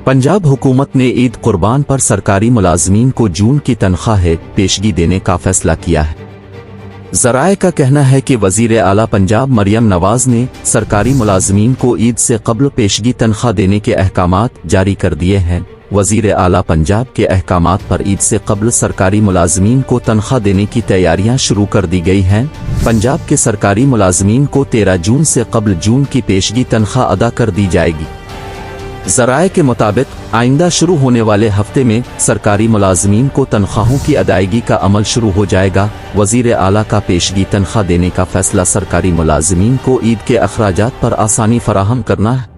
पंजाब हुकूमत ने ईद कुर्बान पर सरकारी मुलाजमीन को जून की तनख्वाह पेशगी देने का फैसला किया है। ज़राए का कहना है कि वज़ीर आला पंजाब मरियम नवाज ने सरकारी मुलाजमीन को ईद से कब्ल पेशगी तनख्वाह देने के अहकामात जारी कर दिए हैं। वज़ीर आला पंजाब के अहकामात पर ईद से कब्ल सरकारी मुलाजमीन को तनख्वाह देने की तैयारियां शुरू कर दी गई हैं। पंजाब के सरकारी मुलाजमीन को 13 जून से कब्ल जून की पेशगी तनख्वाह अदा कर दी जाएगी। ज़राए के मुताबिक आइंदा शुरू होने वाले हफ्ते में सरकारी मुलाजमीन को तनख्वाहों की अदायगी का अमल शुरू हो जाएगा। वज़ीर आला का पेशगी तनख्वाह देने का फैसला सरकारी मुलाजमीन को ईद के अखराजात पर आसानी फराहम करना है।